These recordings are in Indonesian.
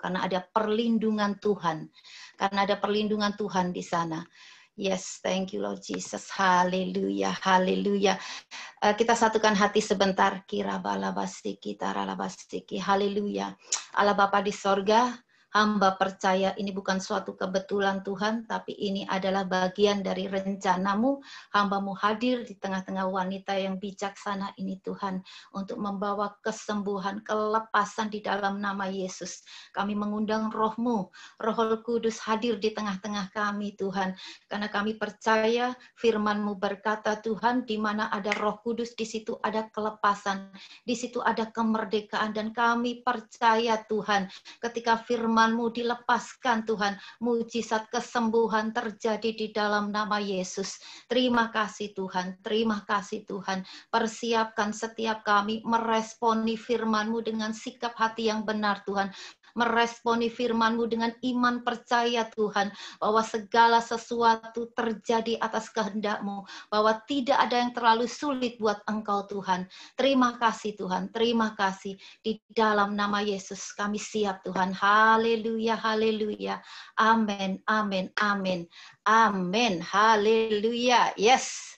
karena ada perlindungan Tuhan. Karena ada perlindungan Tuhan di sana. Yes, thank you Lord Jesus. Haleluya, haleluya. Kita satukan hati sebentar. Kirabalabasiki, taralabasiki. Haleluya. Allah Bapa di sorga, hamba percaya ini bukan suatu kebetulan Tuhan, tapi ini adalah bagian dari rencana-Mu. Hamba-Mu hadir di tengah-tengah wanita yang bijaksana ini Tuhan, untuk membawa kesembuhan, kelepasan di dalam nama Yesus. Kami mengundang Roh-Mu, Roh Kudus hadir di tengah-tengah kami Tuhan, karena kami percaya firman-Mu berkata Tuhan, di mana ada Roh Kudus, di situ ada kelepasan, di situ ada kemerdekaan, dan kami percaya Tuhan, ketika firman-Mu dilepaskan Tuhan, mujizat kesembuhan terjadi di dalam nama Yesus. Terima kasih Tuhan, terima kasih Tuhan. Persiapkan setiap kami meresponi firman-Mu dengan sikap hati yang benar Tuhan. Meresponi firman-Mu dengan iman percaya Tuhan, bahwa segala sesuatu terjadi atas kehendak-Mu, bahwa tidak ada yang terlalu sulit buat Engkau Tuhan. Terima kasih Tuhan, terima kasih. Di dalam nama Yesus kami siap Tuhan. Haleluya, haleluya. Amin, amin, amin. Amin, haleluya. Yes.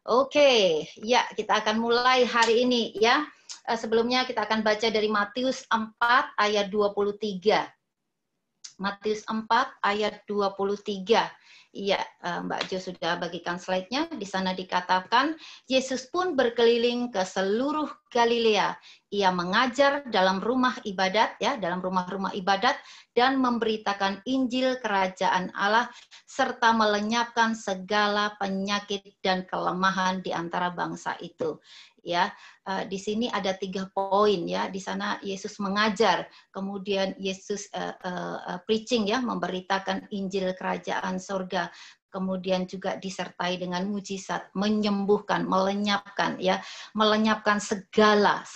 Oke, ya kita akan mulai hari ini ya. Sebelumnya kita akan baca dari Matius 4 ayat 23. Matius 4 ayat 23. Iya, Mbak Jo sudah bagikan slide-nya. Di sana dikatakan, Yesus pun berkeliling ke seluruh Galilea. Ia mengajar dalam rumah ibadat, ya, dalam rumah-rumah ibadat, dan memberitakan Injil Kerajaan Allah, serta melenyapkan segala penyakit dan kelemahan di antara bangsa itu. Ya, di sini ada 3 poin ya. Di sana Yesus mengajar, kemudian Yesus preaching ya, memberitakan Injil Kerajaan Surga, kemudian juga disertai dengan mujizat, menyembuhkan, melenyapkan ya, melenyapkan segala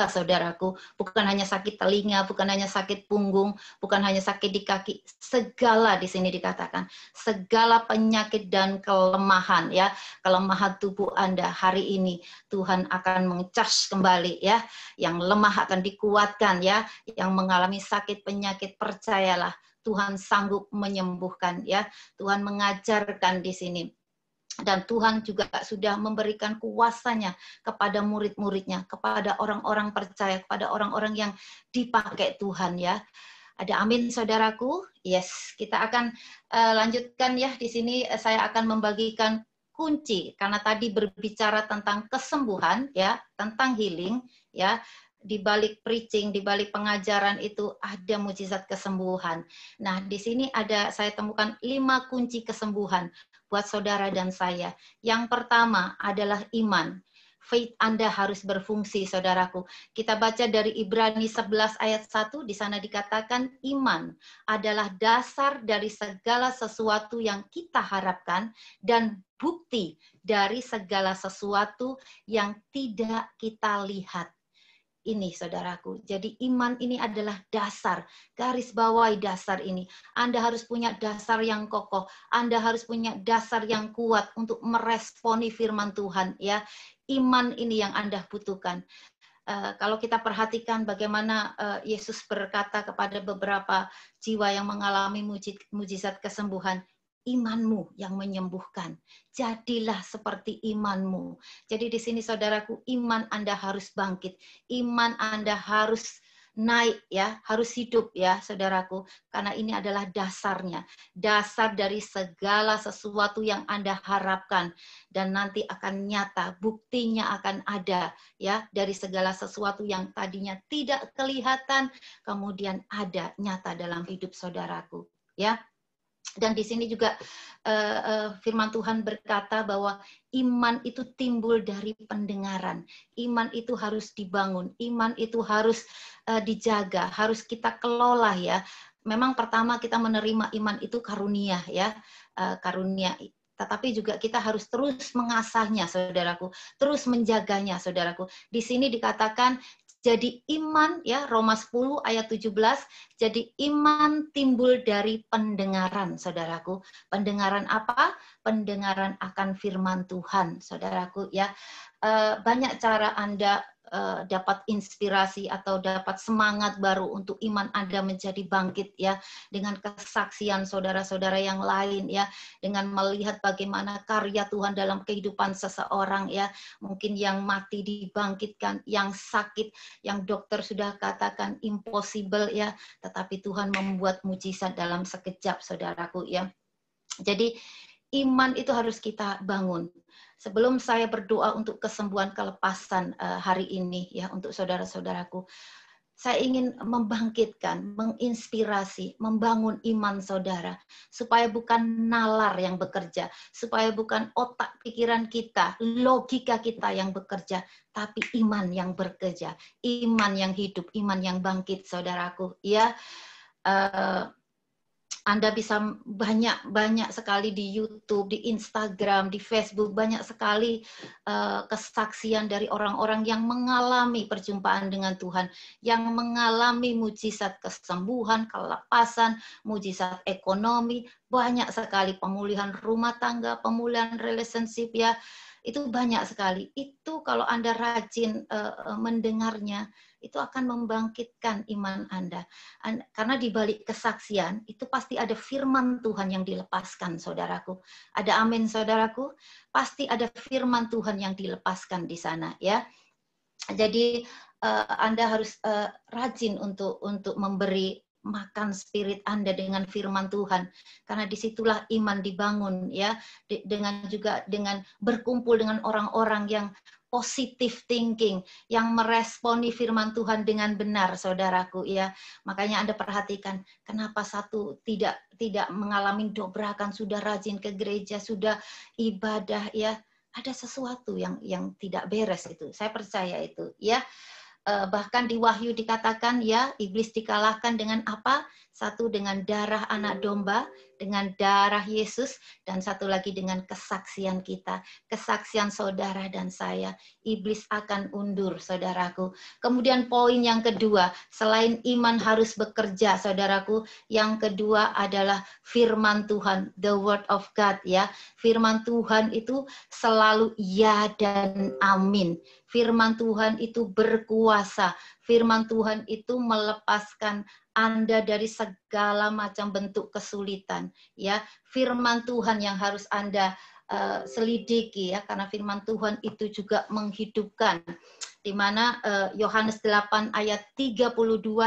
saudaraku, bukan hanya sakit telinga, bukan hanya sakit punggung, bukan hanya sakit di kaki, segala di sini dikatakan, segala penyakit dan kelemahan ya, kelemahan tubuh Anda hari ini Tuhan akan mengcas kembali ya, yang lemah akan dikuatkan ya, yang mengalami sakit penyakit percayalah Tuhan sanggup menyembuhkan ya. Tuhan mengajarkan di sini. Dan Tuhan juga sudah memberikan kuasanya kepada murid-muridnya, kepada orang-orang percaya, kepada orang-orang yang dipakai Tuhan ya. Ada amin saudaraku? Yes, kita akan lanjutkan ya. Di sini saya akan membagikan kunci, karena tadi berbicara tentang kesembuhan ya, tentang healing ya. Di balik preaching, di balik pengajaran itu ada mujizat kesembuhan. Nah, di sini ada saya temukan 5 kunci kesembuhan buat saudara dan saya. Yang pertama adalah iman. Faith Anda harus berfungsi, saudaraku. Kita baca dari Ibrani 11 ayat 1, di sana dikatakan iman adalah dasar dari segala sesuatu yang kita harapkan dan bukti dari segala sesuatu yang tidak kita lihat. Ini saudaraku, jadi iman ini adalah dasar, garis bawahi dasar ini. Anda harus punya dasar yang kokoh, Anda harus punya dasar yang kuat untuk meresponi firman Tuhan ya. Iman ini yang Anda butuhkan. Kalau kita perhatikan bagaimana Yesus berkata kepada beberapa jiwa yang mengalami mujizat kesembuhan, imanmu yang menyembuhkan. Jadilah seperti imanmu. Jadi di sini saudaraku, iman Anda harus bangkit. Iman Anda harus naik ya, harus hidup ya saudaraku. Karena ini adalah dasarnya. Dasar dari segala sesuatu yang Anda harapkan. Dan nanti akan nyata, buktinya akan ada ya. Dari segala sesuatu yang tadinya tidak kelihatan, kemudian ada nyata dalam hidup saudaraku. Ya. Dan di sini juga firman Tuhan berkata bahwa iman itu timbul dari pendengaran. Iman itu harus dibangun, iman itu harus dijaga, harus kita kelola ya. Memang pertama kita menerima iman itu karunia ya, karunia. Tetapi juga kita harus terus mengasahnya, saudaraku, terus menjaganya, saudaraku. Di sini dikatakan jadi iman ya, Roma 10 ayat 17, jadi iman timbul dari pendengaran, saudaraku. Pendengaran apa? Pendengaran akan firman Tuhan, saudaraku ya. Banyak cara Anda dapat inspirasi atau dapat semangat baru untuk iman Anda menjadi bangkit ya, dengan kesaksian saudara-saudara yang lain ya, dengan melihat bagaimana karya Tuhan dalam kehidupan seseorang ya, mungkin yang mati dibangkitkan, yang sakit, yang dokter sudah katakan impossible ya, tetapi Tuhan membuat mujizat dalam sekejap, saudaraku ya. Jadi iman itu harus kita bangun. Sebelum saya berdoa untuk kesembuhan kelepasan hari ini ya untuk saudara-saudaraku, saya ingin membangkitkan, menginspirasi, membangun iman saudara supaya bukan nalar yang bekerja, supaya bukan otak pikiran kita, logika kita yang bekerja, tapi iman yang bekerja, iman yang hidup, iman yang bangkit, saudaraku. Ya. Anda bisa banyak sekali di YouTube, di Instagram, di Facebook, banyak sekali kesaksian dari orang-orang yang mengalami perjumpaan dengan Tuhan, yang mengalami mujizat kesembuhan, kelepasan, mujizat ekonomi, banyak sekali pemulihan rumah tangga, pemulihan relationship ya, itu banyak sekali. Itu kalau Anda rajin mendengarnya, itu akan membangkitkan iman Anda. Karena di balik kesaksian, itu pasti ada firman Tuhan yang dilepaskan, saudaraku. Ada amin, saudaraku? Pasti ada firman Tuhan yang dilepaskan di sana, ya. Jadi, Anda harus rajin untuk memberi makan spirit Anda dengan firman Tuhan. Karena disitulah iman dibangun, ya. Dengan juga dengan berkumpul dengan orang-orang yang positive thinking, yang meresponi firman Tuhan dengan benar, saudaraku ya. Makanya Anda perhatikan kenapa satu tidak mengalami dobrakan, sudah rajin ke gereja, sudah ibadah ya. Ada sesuatu yang tidak beres itu. Saya percaya itu ya. Bahkan di Wahyu dikatakan ya, iblis dikalahkan dengan apa? Satu dengan darah anak domba, dengan darah Yesus, dan satu lagi dengan kesaksian kita, kesaksian saudara dan saya. Iblis akan undur, saudaraku. Kemudian poin yang kedua, selain iman harus bekerja, saudaraku, yang kedua adalah firman Tuhan, the word of God ya. Firman Tuhan itu selalu ya dan amin. Firman Tuhan itu berkuasa. Firman Tuhan itu melepaskan Anda dari segala macam bentuk kesulitan. Ya, firman Tuhan yang harus Anda selidiki ya, karena firman Tuhan itu juga menghidupkan. Di mana Yohanes 8 ayat 32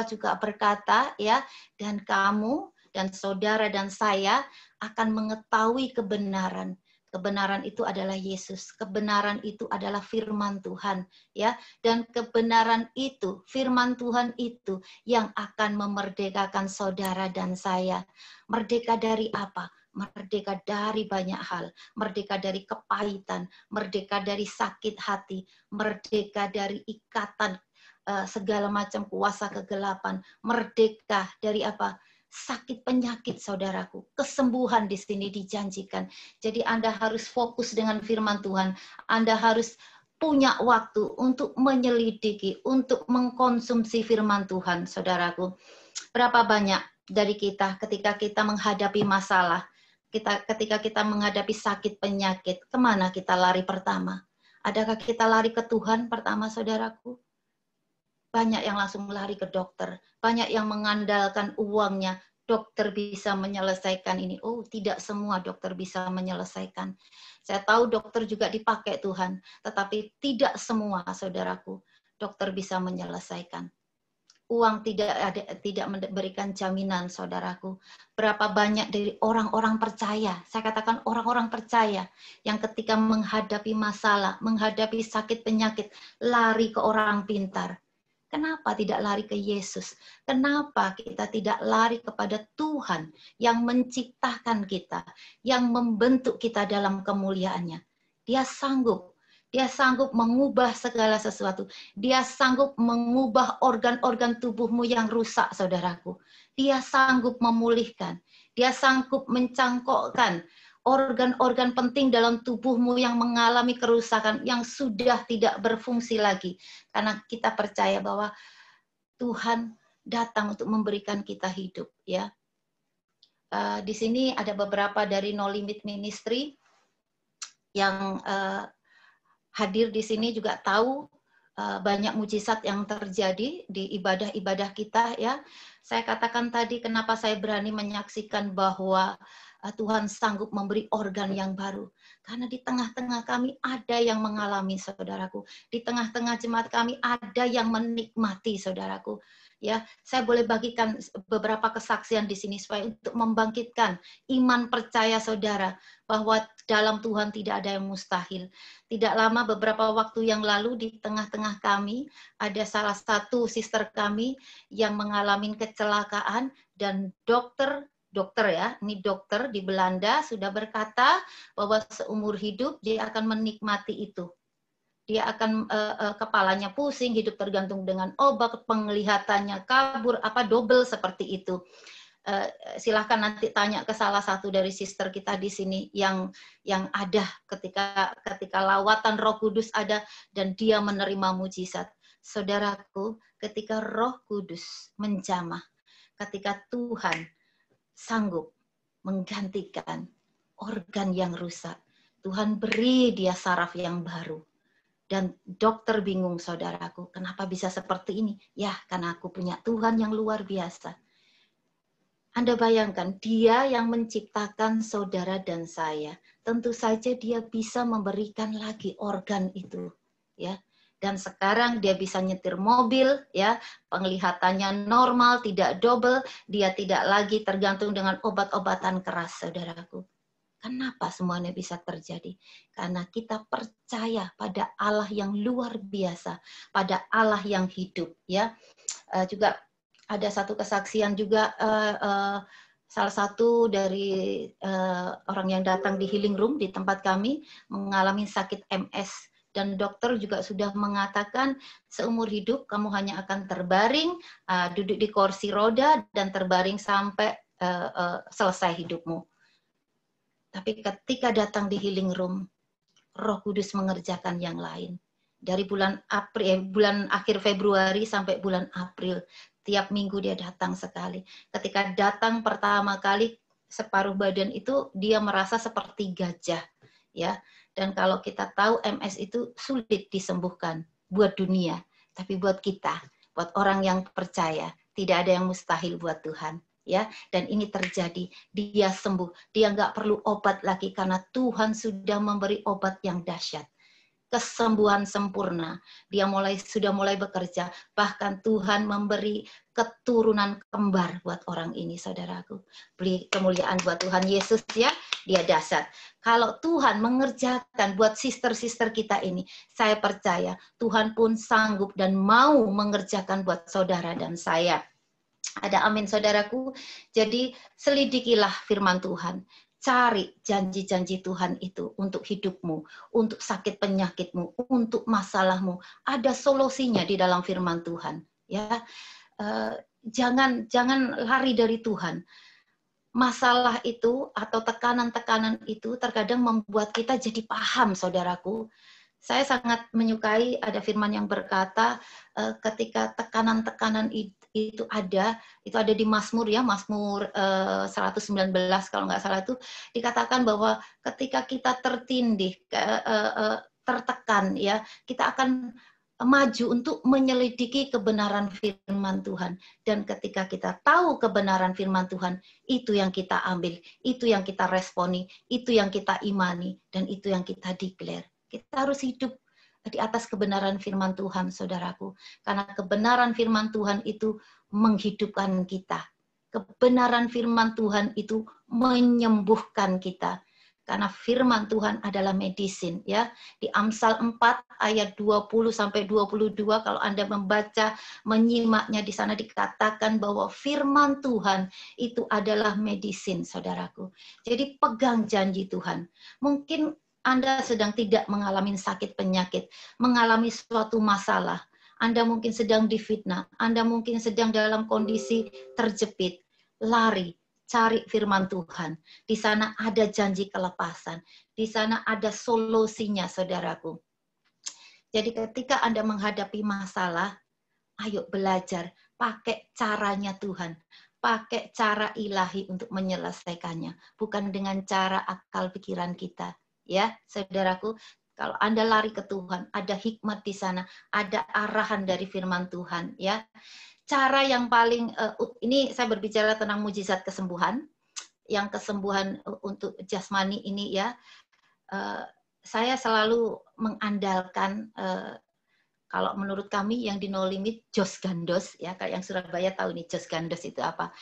juga berkata ya, dan kamu dan saudara dan saya akan mengetahui kebenaran. Kebenaran itu adalah Yesus. Kebenaran itu adalah firman Tuhan, ya. Dan kebenaran itu, firman Tuhan itu yang akan memerdekakan saudara dan saya. Merdeka dari apa? Merdeka dari banyak hal. Merdeka dari kepahitan, merdeka dari sakit hati, merdeka dari ikatan segala macam kuasa kegelapan, merdeka dari apa? Sakit penyakit, saudaraku. Kesembuhan di sini dijanjikan. Jadi Anda harus fokus dengan firman Tuhan. Anda harus punya waktu untuk menyelidiki, untuk mengkonsumsi firman Tuhan, saudaraku. Berapa banyak dari kita ketika kita menghadapi masalah, ketika kita menghadapi sakit penyakit, kemana kita lari pertama? Adakah kita lari ke Tuhan pertama, saudaraku? Banyak yang langsung lari ke dokter, banyak yang mengandalkan uangnya, dokter bisa menyelesaikan ini. Oh, tidak semua dokter bisa menyelesaikan. Saya tahu dokter juga dipakai Tuhan, tetapi tidak semua, saudaraku, dokter bisa menyelesaikan. Uang tidak memberikan jaminan, saudaraku. Berapa banyak dari orang-orang percaya, saya katakan orang-orang percaya, yang ketika menghadapi masalah, menghadapi sakit penyakit, lari ke orang pintar. Kenapa tidak lari ke Yesus? Kenapa kita tidak lari kepada Tuhan yang menciptakan kita, yang membentuk kita dalam kemuliaannya? Dia sanggup mengubah segala sesuatu. Dia sanggup mengubah organ-organ tubuhmu yang rusak, saudaraku. Dia sanggup memulihkan. Dia sanggup mencangkokkan organ-organ penting dalam tubuhmu yang mengalami kerusakan, yang sudah tidak berfungsi lagi. Karena kita percaya bahwa Tuhan datang untuk memberikan kita hidup. Ya, di sini ada beberapa dari No Limit Ministry yang hadir di sini juga tahu banyak mujizat yang terjadi di ibadah-ibadah kita ya. Saya katakan tadi kenapa saya berani menyaksikan bahwa Tuhan sanggup memberi organ yang baru. Karena di tengah-tengah kami ada yang mengalami, saudaraku. Di tengah-tengah jemaat kami ada yang menikmati, saudaraku. Ya, saya boleh bagikan beberapa kesaksian di sini supaya untuk membangkitkan iman percaya saudara bahwa dalam Tuhan tidak ada yang mustahil. Tidak lama beberapa waktu yang lalu di tengah-tengah kami ada salah satu sister kami yang mengalami kecelakaan dan dokter ya, ini dokter di Belanda sudah berkata bahwa seumur hidup dia akan menikmati itu. Dia akan kepalanya pusing, hidup tergantung dengan obat, penglihatannya kabur, double seperti itu. Silahkan nanti tanya ke salah satu dari sister kita di sini yang ada ketika lawatan Roh Kudus ada dan dia menerima mujizat. Saudaraku, ketika Roh Kudus menjamah, ketika Tuhan sanggup menggantikan organ yang rusak, Tuhan beri dia saraf yang baru. Dan dokter bingung, saudaraku, kenapa bisa seperti ini? Ya, karena aku punya Tuhan yang luar biasa. Anda bayangkan, dia yang menciptakan saudara dan saya. Tentu saja dia bisa memberikan lagi organ itu. Ya. Dan sekarang dia bisa nyetir mobil, ya, penglihatannya normal, tidak double, dia tidak lagi tergantung dengan obat-obatan keras, saudaraku. Kenapa semuanya bisa terjadi? Karena kita percaya pada Allah yang luar biasa, pada Allah yang hidup. Ya, juga ada satu kesaksian juga salah satu dari orang yang datang di healing room di tempat kami mengalami sakit MS. Dan dokter juga sudah mengatakan seumur hidup kamu hanya akan terbaring, duduk di kursi roda dan terbaring sampai selesai hidupmu. Tapi ketika datang di healing room, Roh Kudus mengerjakan yang lain. Dari bulan akhir Februari sampai bulan April, tiap minggu dia datang sekali. Ketika datang pertama kali, separuh badan itu dia merasa seperti gajah, ya. Dan kalau kita tahu MS itu sulit disembuhkan buat dunia, tapi buat kita, buat orang yang percaya, tidak ada yang mustahil buat Tuhan. Ya, dan ini terjadi, dia sembuh, dia nggak perlu obat lagi karena Tuhan sudah memberi obat yang dahsyat, kesembuhan sempurna. Dia sudah mulai bekerja, bahkan Tuhan memberi keturunan kembar buat orang ini, saudaraku. Beri kemuliaan buat Tuhan Yesus ya, dia dahsyat. Kalau Tuhan mengerjakan buat sister-sister kita ini, saya percaya Tuhan pun sanggup dan mau mengerjakan buat saudara dan saya. Ada amin, saudaraku. Jadi selidikilah firman Tuhan. Cari janji-janji Tuhan itu untuk hidupmu, untuk sakit penyakitmu, untuk masalahmu. Ada solusinya di dalam firman Tuhan. Ya, jangan lari dari Tuhan. Masalah itu atau tekanan-tekanan itu terkadang membuat kita jadi paham, saudaraku. Saya sangat menyukai ada firman yang berkata ketika tekanan-tekanan itu ada di Mazmur ya, Mazmur 119 kalau nggak salah itu dikatakan bahwa ketika kita tertindih, tertekan ya, kita akan maju untuk menyelidiki kebenaran firman Tuhan. Dan ketika kita tahu kebenaran firman Tuhan, itu yang kita ambil, itu yang kita responi, itu yang kita imani, dan itu yang kita declare. Kita harus hidup di atas kebenaran firman Tuhan, saudaraku. Karena kebenaran firman Tuhan itu menghidupkan kita. Kebenaran firman Tuhan itu menyembuhkan kita. Karena firman Tuhan adalah medisin, ya. Di Amsal 4 ayat 20 sampai 22 kalau Anda membaca, menyimaknya di sana dikatakan bahwa firman Tuhan itu adalah medisin, saudaraku. Jadi pegang janji Tuhan. Mungkin Anda sedang tidak mengalami sakit penyakit, mengalami suatu masalah. Anda mungkin sedang difitnah, Anda mungkin sedang dalam kondisi terjepit. Lari, cari firman Tuhan. Di sana ada janji kelepasan. Di sana ada solusinya, saudaraku. Jadi ketika Anda menghadapi masalah, ayo belajar, pakai caranya Tuhan. Pakai cara ilahi untuk menyelesaikannya. Bukan dengan cara akal pikiran kita. Ya, saudaraku, Kalau Anda lari ke Tuhan, ada hikmat di sana, ada arahan dari firman Tuhan, ya. Cara yang paling ini saya berbicara tentang mujizat kesembuhan, yang kesembuhan untuk jasmani ini ya. Saya selalu mengandalkan kalau menurut kami yang di No Limit Jos Gandos ya, kayak yang Surabaya tahu nih Jos Gandos itu apa.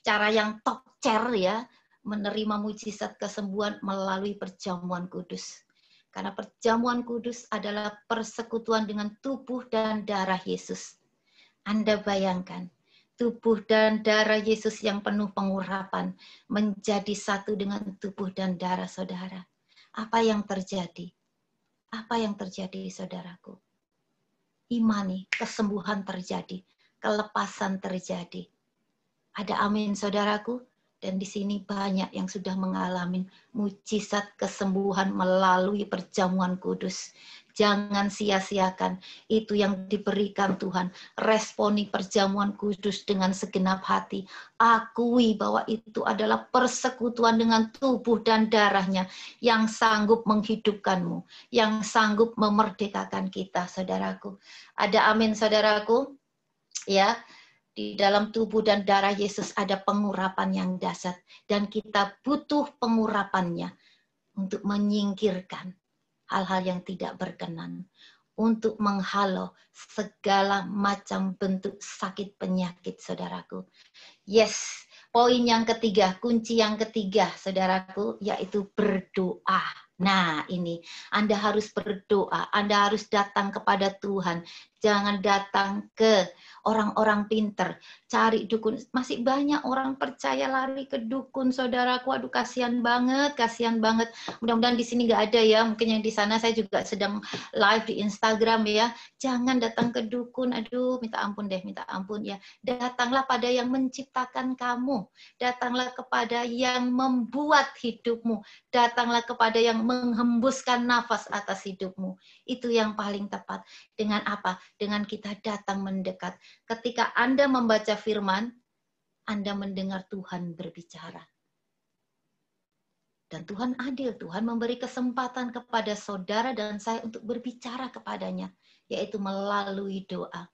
Cara yang top chair ya, menerima mujizat kesembuhan melalui perjamuan kudus. Karena perjamuan kudus adalah persekutuan dengan tubuh dan darah Yesus. Anda bayangkan, tubuh dan darah Yesus yang penuh pengurapan menjadi satu dengan tubuh dan darah saudara. Apa yang terjadi? Apa yang terjadi, saudaraku? Imani, kesembuhan terjadi, kelepasan terjadi. Ada amin, saudaraku? Dan di sini banyak yang sudah mengalami mujizat kesembuhan melalui perjamuan kudus. Jangan sia-siakan itu yang diberikan Tuhan. Responi perjamuan kudus dengan segenap hati. Akui bahwa itu adalah persekutuan dengan tubuh dan darahnya yang sanggup menghidupkanmu, yang sanggup memerdekakan kita, saudaraku. Ada amin, saudaraku? Ya. Di dalam tubuh dan darah Yesus ada pengurapan yang dahsyat. Dan kita butuh pengurapannya untuk menyingkirkan hal-hal yang tidak berkenan. Untuk menghalau segala macam bentuk sakit penyakit, saudaraku. Yes, poin yang ketiga, kunci yang ketiga, saudaraku, yaitu berdoa. Nah, ini Anda harus berdoa, Anda harus datang kepada Tuhan. Jangan datang ke orang-orang pinter, cari dukun. Masih banyak orang percaya lari ke dukun, saudaraku. Aduh, kasihan banget, kasihan banget. Mudah-mudahan di sini nggak ada ya. Mungkin yang di sana saya juga sedang live di Instagram ya. Jangan datang ke dukun. Aduh, minta ampun deh, minta ampun ya. Datanglah pada yang menciptakan kamu. Datanglah kepada yang membuat hidupmu. Datanglah kepada yang menghembuskan nafas atas hidupmu. Itu yang paling tepat. Dengan apa? Dengan kita datang mendekat. Ketika Anda membaca firman, Anda mendengar Tuhan berbicara. Dan Tuhan adil, Tuhan memberi kesempatan kepada saudara dan saya untuk berbicara kepadanya, yaitu melalui doa.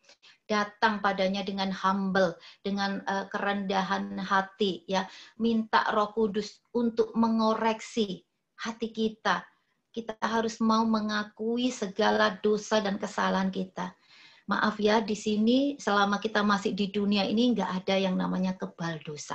Datang padanya dengan humble, dengan kerendahan hati, ya, minta Roh Kudus untuk mengoreksi hati kita. Kita harus mau mengakui segala dosa dan kesalahan kita. Maaf ya, di sini selama kita masih di dunia ini nggak ada yang namanya kebal dosa.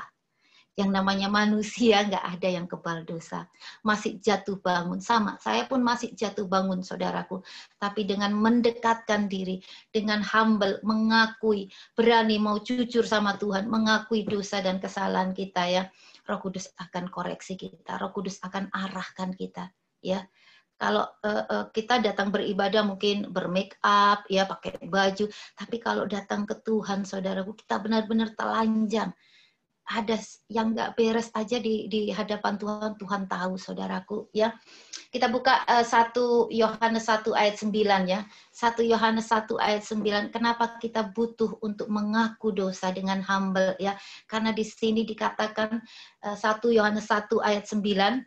Yang namanya manusia nggak ada yang kebal dosa. Masih jatuh bangun. Sama, saya pun masih jatuh bangun, saudaraku. Tapi dengan mendekatkan diri, dengan humble, mengakui, berani mau jujur sama Tuhan, mengakui dosa dan kesalahan kita ya. Roh Kudus akan koreksi kita. Roh Kudus akan arahkan kita. Ya. Kalau kita datang beribadah mungkin bermake up, ya pakai baju. Tapi kalau datang ke Tuhan, saudaraku, kita benar-benar telanjang. Ada yang nggak beres aja di hadapan Tuhan, Tuhan tahu, saudaraku. Ya, kita buka 1 Yohanes 1 ayat 9 ya. 1 Yohanes 1 ayat 9. Kenapa kita butuh untuk mengaku dosa dengan humble ya? Karena di sini dikatakan 1 Yohanes 1 ayat 9.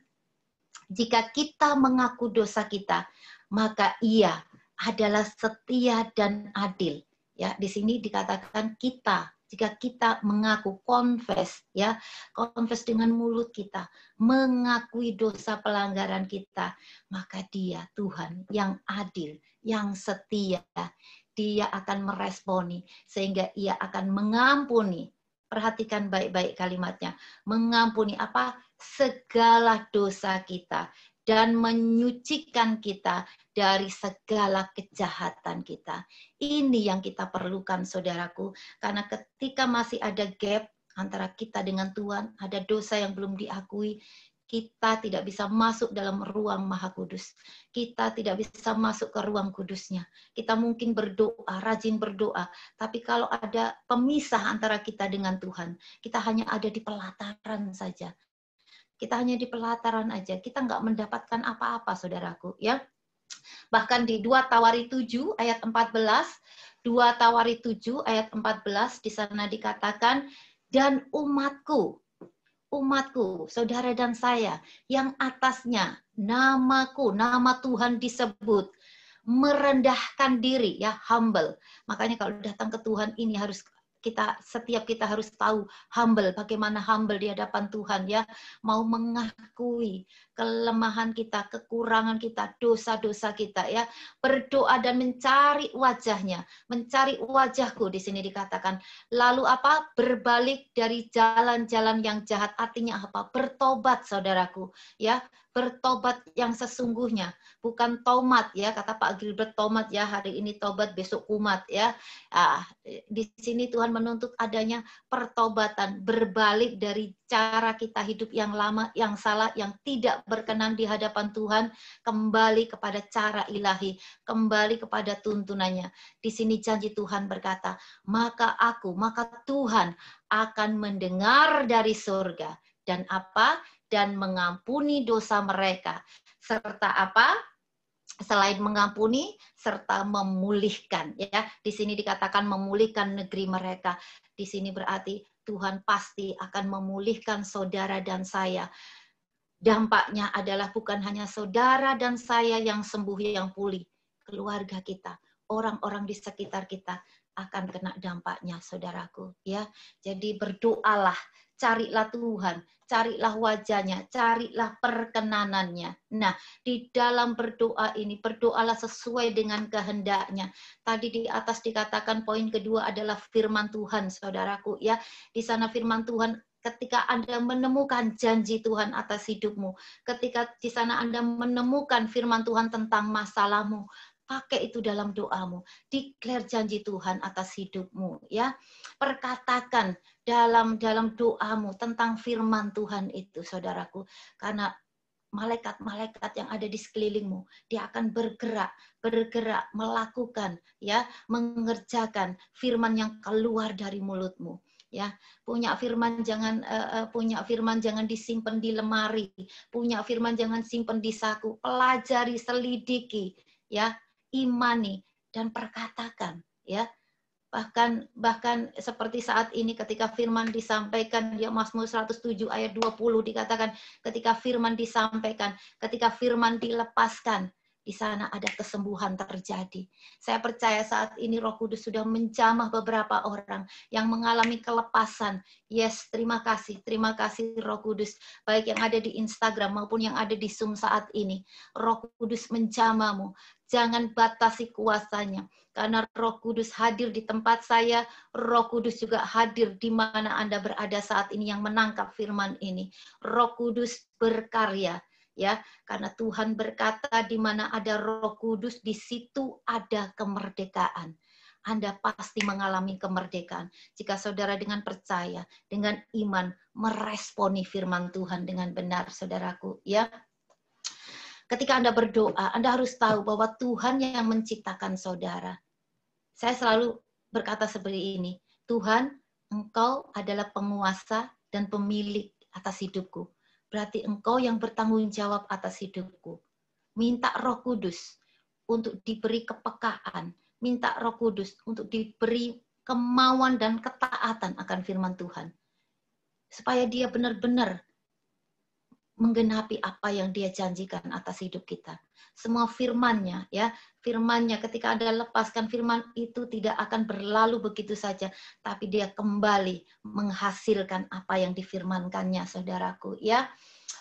Jika kita mengaku dosa kita, maka Ia adalah setia dan adil. Ya, di sini dikatakan kita. Jika kita mengaku, confess, ya, confess dengan mulut kita, mengakui dosa pelanggaran kita, maka Dia, Tuhan, yang adil, yang setia, Dia akan meresponi, sehingga Ia akan mengampuni. Perhatikan baik-baik kalimatnya. Mengampuni apa? Segala dosa kita dan menyucikan kita dari segala kejahatan kita. Ini yang kita perlukan, saudaraku. Karena ketika masih ada gap antara kita dengan Tuhan, ada dosa yang belum diakui, kita tidak bisa masuk dalam ruang Maha Kudus. Kita tidak bisa masuk ke ruang kudusnya. Kita mungkin berdoa, rajin berdoa. Tapi kalau ada pemisah antara kita dengan Tuhan, kita hanya ada di pelataran saja. Kita hanya di pelataran aja. Kita nggak mendapatkan apa-apa, saudaraku. Ya. Bahkan di 2 Tawari 7 ayat 14, 2 Tawari 7 ayat 14, di sana dikatakan, dan umatku umatku, saudara dan saya, yang atasnya namaku, nama Tuhan disebut, merendahkan diri, ya, humble. Makanya kalau datang ke Tuhan ini harus setiap kita harus tahu humble, bagaimana humble di hadapan Tuhan, ya, mau mengakui kelemahan kita, kekurangan kita, dosa-dosa kita, ya, berdoa dan mencari wajahnya, mencari wajahku di sini dikatakan. Lalu apa? Berbalik dari jalan-jalan yang jahat, artinya apa? Bertobat, saudaraku, ya, bertobat yang sesungguhnya, bukan tomat, ya, kata Pak Gilbert, tomat, ya, hari ini tobat, besok kumat, ya. Di sini Tuhan menuntut adanya pertobatan, berbalik dari cara kita hidup yang lama, yang salah, yang tidak berkenan di hadapan Tuhan, kembali kepada cara ilahi, kembali kepada tuntunannya. Di sini janji Tuhan berkata, maka Tuhan akan mendengar dari surga, dan apa? Dan mengampuni dosa mereka, serta apa? Selain mengampuni, serta memulihkan, ya. Di sini dikatakan memulihkan negeri mereka. Di sini berarti Tuhan pasti akan memulihkan saudara dan saya. Dampaknya adalah bukan hanya saudara dan saya yang sembuh, yang pulih, keluarga kita, orang-orang di sekitar kita akan kena dampaknya, saudaraku, ya. Jadi berdoalah, carilah Tuhan, carilah wajahnya, carilah perkenanannya. Nah, di dalam berdoa ini, berdoalah sesuai dengan kehendaknya. Tadi di atas dikatakan poin kedua adalah firman Tuhan, saudaraku, ya. Di sana firman Tuhan, ketika Anda menemukan janji Tuhan atas hidupmu, ketika di sana Anda menemukan firman Tuhan tentang masalahmu, pakai itu dalam doamu, declare janji Tuhan atas hidupmu, ya. Perkatakan dalam doamu tentang firman Tuhan itu, saudaraku, karena malaikat-malaikat yang ada di sekelilingmu, dia akan bergerak melakukan, ya, mengerjakan firman yang keluar dari mulutmu, ya. Punya firman jangan disimpan di lemari, punya firman jangan simpan di saku, pelajari, selidiki, ya, imani dan perkatakan, ya. Bahkan seperti saat ini ketika firman disampaikan, ya, Mazmur 107 ayat 20 dikatakan, ketika firman disampaikan, ketika firman dilepaskan, di sana ada kesembuhan terjadi. Saya percaya saat ini Roh Kudus sudah menjamah beberapa orang yang mengalami kelepasan. Yes, terima kasih Roh Kudus, baik yang ada di Instagram maupun yang ada di Zoom saat ini. Roh Kudus menjamahmu, jangan batasi kuasanya. Karena Roh Kudus hadir di tempat saya, Roh Kudus juga hadir di mana Anda berada saat ini yang menangkap firman ini. Roh Kudus berkarya, ya, karena Tuhan berkata di mana ada Roh Kudus, di situ ada kemerdekaan. Anda pasti mengalami kemerdekaan jika saudara dengan percaya, dengan iman meresponi firman Tuhan dengan benar, saudaraku, ya. Ketika Anda berdoa, Anda harus tahu bahwa Tuhan yang menciptakan saudara. Saya selalu berkata seperti ini, Tuhan, Engkau adalah penguasa dan pemilik atas hidupku. Berarti Engkau yang bertanggung jawab atas hidupku. Minta Roh Kudus untuk diberi kepekaan. Minta Roh Kudus untuk diberi kemauan dan ketaatan akan firman Tuhan. Supaya dia benar-benar menggenapi apa yang dia janjikan atas hidup kita. Semua firman-Nya, ya, firman-Nya ketika Anda lepaskan firman itu tidak akan berlalu begitu saja, tapi dia kembali menghasilkan apa yang difirmankannya, saudaraku, ya.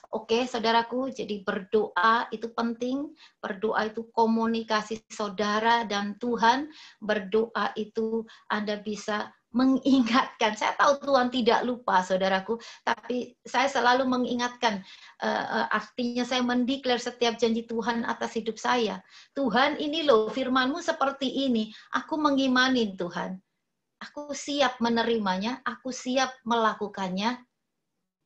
Oke, saudaraku, jadi berdoa itu penting. Berdoa itu komunikasi saudara dan Tuhan. Berdoa itu Anda bisa mengingatkan. Saya tahu Tuhan tidak lupa, saudaraku, tapi saya selalu mengingatkan. Artinya saya mendeklar setiap janji Tuhan atas hidup saya. Tuhan, ini loh firman-Mu seperti ini. Aku mengimani Tuhan. Aku siap menerimanya, aku siap melakukannya.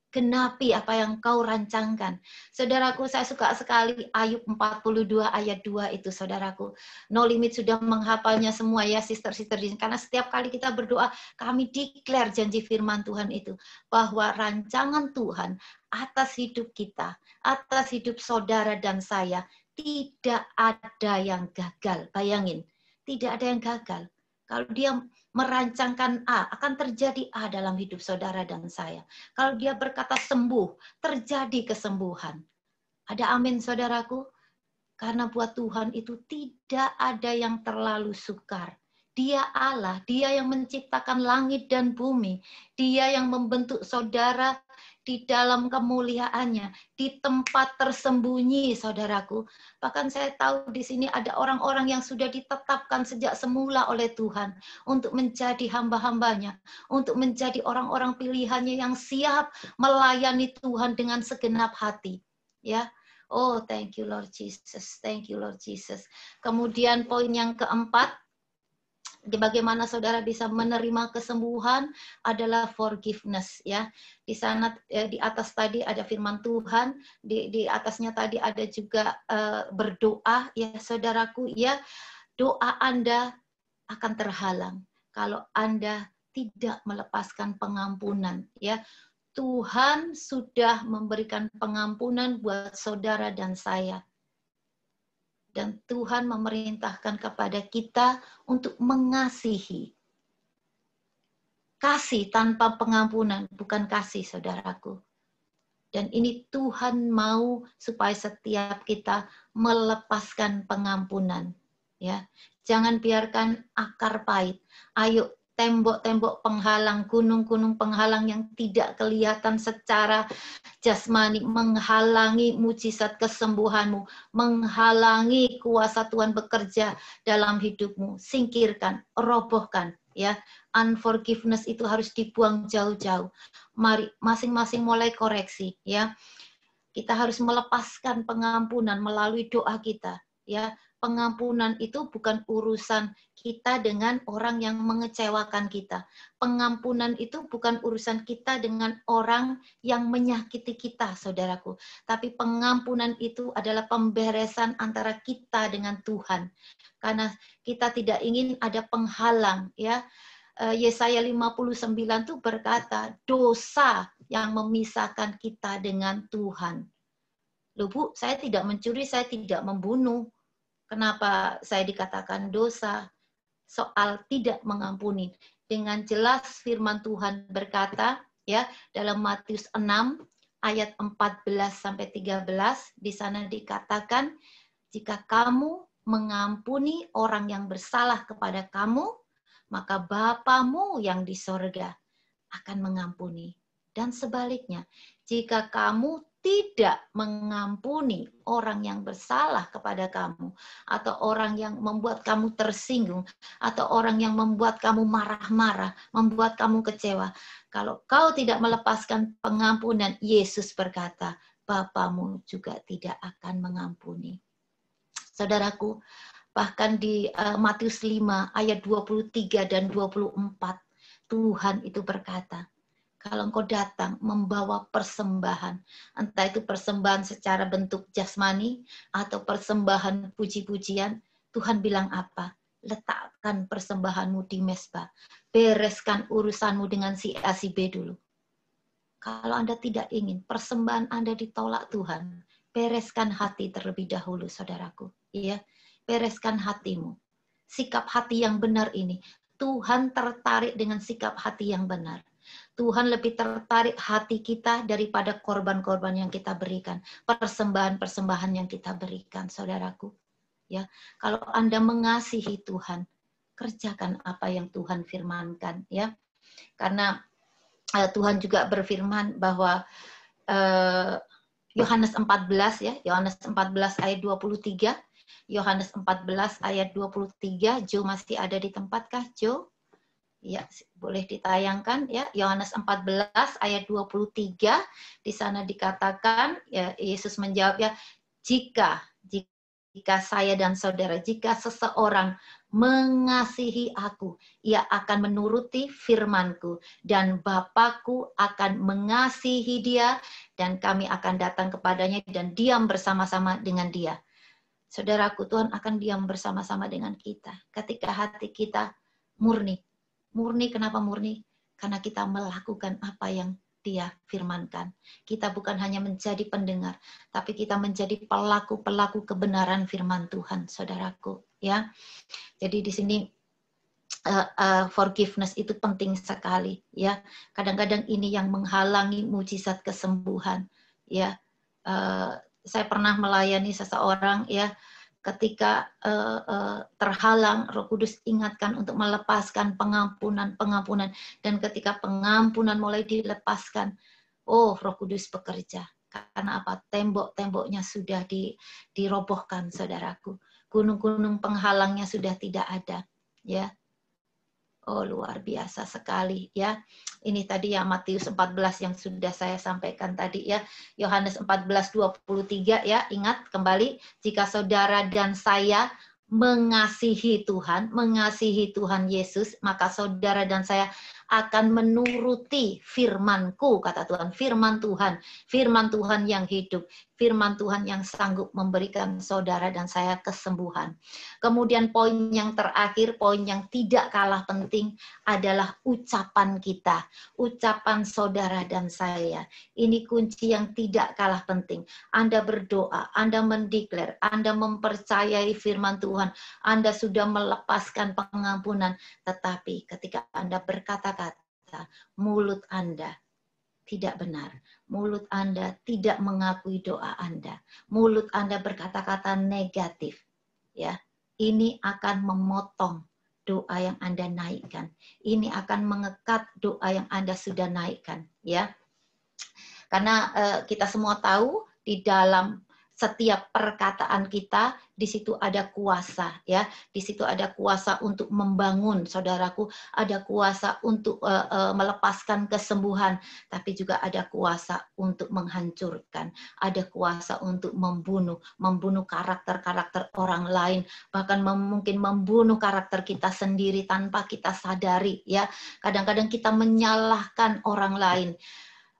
Genapi apa yang Kau rancangkan. Saudaraku, saya suka sekali Ayub 42 ayat 2 itu, saudaraku. No Limit sudah menghafalnya semua, ya, sister-sister. Karena setiap kali kita berdoa, kami declare janji firman Tuhan itu. Bahwa rancangan Tuhan atas hidup kita, atas hidup saudara dan saya, tidak ada yang gagal. Bayangin, tidak ada yang gagal. Kalau dia merancangkan A, akan terjadi A dalam hidup saudara dan saya. Kalau dia berkata sembuh, terjadi kesembuhan. Ada amin saudaraku? Karena buat Tuhan itu tidak ada yang terlalu sukar. Dia Allah, dia yang menciptakan langit dan bumi. Dia yang membentuk saudara di dalam kemuliaannya, di tempat tersembunyi, saudaraku. Bahkan saya tahu di sini ada orang-orang yang sudah ditetapkan sejak semula oleh Tuhan untuk menjadi hamba-hambanya, untuk menjadi orang-orang pilihannya yang siap melayani Tuhan dengan segenap hati. Ya, oh, thank you Lord Jesus, thank you Lord Jesus. Kemudian poin yang keempat, bagaimana saudara bisa menerima kesembuhan adalah forgiveness, ya. Di sana di atas tadi ada firman Tuhan, di atasnya tadi ada juga berdoa, ya saudaraku, ya. Doa Anda akan terhalang kalau Anda tidak melepaskan pengampunan, ya. Tuhan sudah memberikan pengampunan buat saudara dan saya. Dan Tuhan memerintahkan kepada kita untuk mengasihi. Kasih tanpa pengampunan bukan kasih, saudaraku. Dan ini Tuhan mau supaya setiap kita melepaskan pengampunan. Ya, jangan biarkan akar pahit. Ayo, tembok-tembok penghalang, gunung-gunung penghalang yang tidak kelihatan secara jasmani, menghalangi mujizat kesembuhanmu, menghalangi kuasa Tuhan bekerja dalam hidupmu. Singkirkan, robohkan, ya. Unforgiveness itu harus dibuang jauh-jauh. Mari masing-masing mulai koreksi, ya. Kita harus melepaskan pengampunan melalui doa kita, ya. Pengampunan itu bukan urusan kita dengan orang yang mengecewakan kita. Pengampunan itu bukan urusan kita dengan orang yang menyakiti kita, saudaraku. Tapi pengampunan itu adalah pemberesan antara kita dengan Tuhan. Karena kita tidak ingin ada penghalang, ya. Yesaya 59 itu berkata, dosa yang memisahkan kita dengan Tuhan. Loh Bu, saya tidak mencuri, saya tidak membunuh. Kenapa saya dikatakan dosa? Soal tidak mengampuni. Dengan jelas firman Tuhan berkata, ya, dalam Matius 6 ayat 14 sampai 13, di sana dikatakan, jika kamu mengampuni orang yang bersalah kepada kamu, maka Bapamu yang di sorga akan mengampuni. Dan sebaliknya, jika kamu tidak mengampuni orang yang bersalah kepada kamu, atau orang yang membuat kamu tersinggung, atau orang yang membuat kamu marah-marah, membuat kamu kecewa, kalau kau tidak melepaskan pengampunan, Yesus berkata, Bapamu juga tidak akan mengampuni. Saudaraku, bahkan di Matius 5 ayat 23 dan 24, Tuhan itu berkata, kalau engkau datang membawa persembahan, entah itu persembahan secara bentuk jasmani atau persembahan puji-pujian, Tuhan bilang apa? Letakkan persembahanmu di mezbah. Bereskan urusanmu dengan si A, si B dulu. Kalau Anda tidak ingin persembahan Anda ditolak Tuhan, bereskan hati terlebih dahulu, saudaraku. Ya, bereskan hatimu. Sikap hati yang benar ini, Tuhan tertarik dengan sikap hati yang benar. Tuhan lebih tertarik hati kita daripada korban-korban yang kita berikan, persembahan-persembahan yang kita berikan, saudaraku. Ya, kalau Anda mengasihi Tuhan, kerjakan apa yang Tuhan firmankan, ya. Karena Tuhan juga berfirman bahwa Yohanes 14 ya, Yohanes 14 ayat 23, Yohanes 14 ayat 23, Jo masih ada di tempatkah, Jo? Ya, boleh ditayangkan ya, Yohanes 14 ayat 23, di sana dikatakan, ya, Yesus menjawab, ya, jika saya dan saudara, jika seseorang mengasihi aku, ia akan menuruti firman-Ku, dan Bapa-Ku akan mengasihi dia, dan kami akan datang kepadanya dan diam bersama-sama dengan dia. Saudaraku, Tuhan akan diam bersama-sama dengan kita ketika hati kita murni. Murni, kenapa murni? Karena kita melakukan apa yang Dia firmankan. Kita bukan hanya menjadi pendengar, tapi kita menjadi pelaku-pelaku kebenaran firman Tuhan, saudaraku. Ya, jadi di sini forgiveness itu penting sekali, ya. Kadang-kadang ini yang menghalangi mujizat kesembuhan, ya. Saya pernah melayani seseorang, ya, ketika terhalang, Roh Kudus ingatkan untuk melepaskan pengampunan, dan ketika pengampunan mulai dilepaskan, oh, Roh Kudus bekerja. Karena apa? Tembok-temboknya sudah dirobohkan, saudaraku. Gunung-gunung penghalangnya sudah tidak ada, ya. Oh, luar biasa sekali, ya. Ini tadi yang Matius 14 yang sudah saya sampaikan tadi, ya. Yohanes 14:23, ya. Ingat kembali, jika saudara dan saya mengasihi Tuhan Yesus, maka saudara dan saya akan menuruti firman-Ku, kata Tuhan, firman Tuhan yang hidup, firman Tuhan yang sanggup memberikan saudara dan saya kesembuhan. Kemudian poin yang terakhir, poin yang tidak kalah penting adalah ucapan kita, ucapan saudara dan saya. Ini kunci yang tidak kalah penting. Anda berdoa, Anda mendeklar, Anda mempercayai firman Tuhan, Anda sudah melepaskan pengampunan, tetapi ketika Anda berkata-kata, mulut Anda tidak benar. Mulut Anda tidak mengakui doa Anda. Mulut Anda berkata-kata negatif. Ya, ini akan memotong doa yang Anda naikkan. Ini akan mengekat doa yang Anda sudah naikkan. Ya, karena kita semua tahu di dalam setiap perkataan kita, di situ ada kuasa, ya. Di situ ada kuasa untuk membangun, saudaraku, ada kuasa untuk melepaskan kesembuhan, tapi juga ada kuasa untuk menghancurkan, ada kuasa untuk membunuh karakter-karakter orang lain, bahkan mungkin membunuh karakter kita sendiri tanpa kita sadari, ya. Kadang-kadang kita menyalahkan orang lain.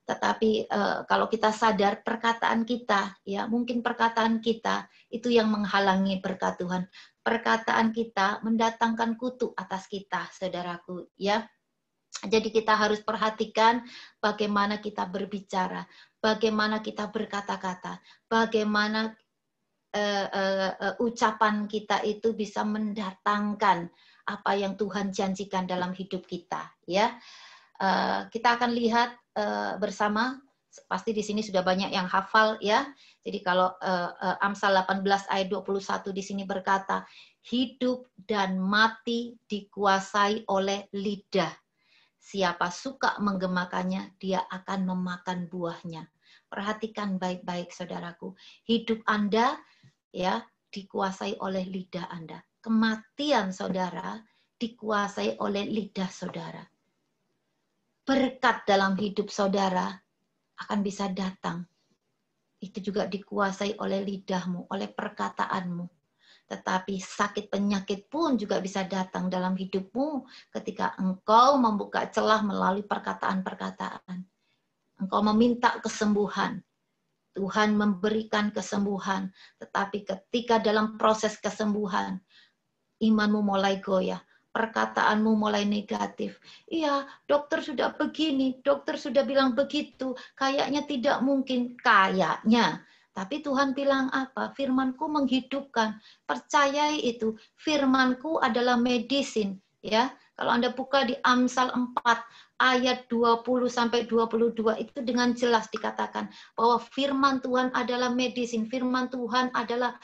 Tetapi kalau kita sadar perkataan kita, ya mungkin perkataan kita itu yang menghalangi berkat Tuhan. Perkataan kita mendatangkan kutuk atas kita, saudaraku, ya. Jadi kita harus perhatikan bagaimana kita berbicara, bagaimana kita berkata-kata, bagaimana ucapan kita itu bisa mendatangkan apa yang Tuhan janjikan dalam hidup kita, ya. Kita akan lihat bersama, pasti di sini sudah banyak yang hafal, ya. Jadi kalau Amsal 18 ayat 21 di sini berkata, hidup dan mati dikuasai oleh lidah. Siapa suka menggemakannya, dia akan memakan buahnya. Perhatikan baik-baik, saudaraku. Hidup Anda, ya, dikuasai oleh lidah Anda. Kematian saudara dikuasai oleh lidah saudara. Berkat dalam hidup saudara akan bisa datang. Itu juga dikuasai oleh lidahmu, oleh perkataanmu. Tetapi sakit penyakit pun juga bisa datang dalam hidupmu ketika engkau membuka celah melalui perkataan-perkataan. Engkau meminta kesembuhan. Tuhan memberikan kesembuhan. Tetapi ketika dalam proses kesembuhan, imanmu mulai goyah. Perkataanmu mulai negatif. Iya, dokter sudah begini, dokter sudah bilang begitu, kayaknya tidak mungkin, kayaknya. Tapi Tuhan bilang apa? Firman-Ku menghidupkan. Percayai itu. Firman-Ku adalah medisin, ya. Kalau Anda buka di Amsal 4 ayat 20 sampai 22 itu dengan jelas dikatakan bahwa firman Tuhan adalah medisin, firman Tuhan adalah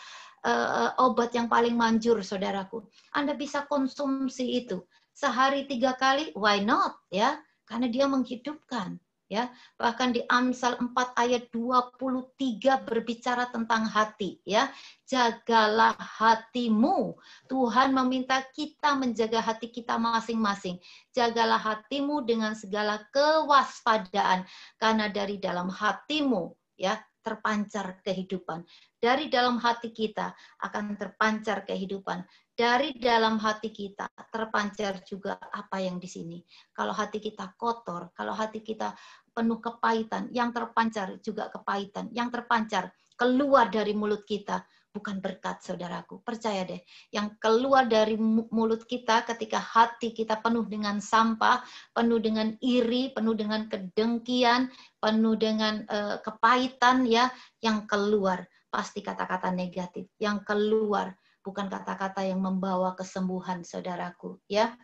obat yang paling manjur, saudaraku. Anda bisa konsumsi itu sehari 3 kali, why not, ya? Karena dia menghidupkan, ya. Bahkan di Amsal 4 ayat 23 berbicara tentang hati, ya. Jagalah hatimu. Tuhan meminta kita menjaga hati kita masing-masing. Jagalah hatimu dengan segala kewaspadaan, karena dari dalam hatimu, ya, terpancar kehidupan. Dari dalam hati kita akan terpancar kehidupan. Dari dalam hati kita terpancar juga apa yang di sini. Kalau hati kita kotor, kalau hati kita penuh kepahitan, yang terpancar juga kepahitan. Yang terpancar keluar dari mulut kita bukan berkat, saudaraku. Percaya deh, yang keluar dari mulut kita ketika hati kita penuh dengan sampah, penuh dengan iri, penuh dengan kedengkian, penuh dengan kepahitan, ya, yang keluar pasti kata-kata negatif. Yang keluar bukan kata-kata yang membawa kesembuhan, saudaraku, ya.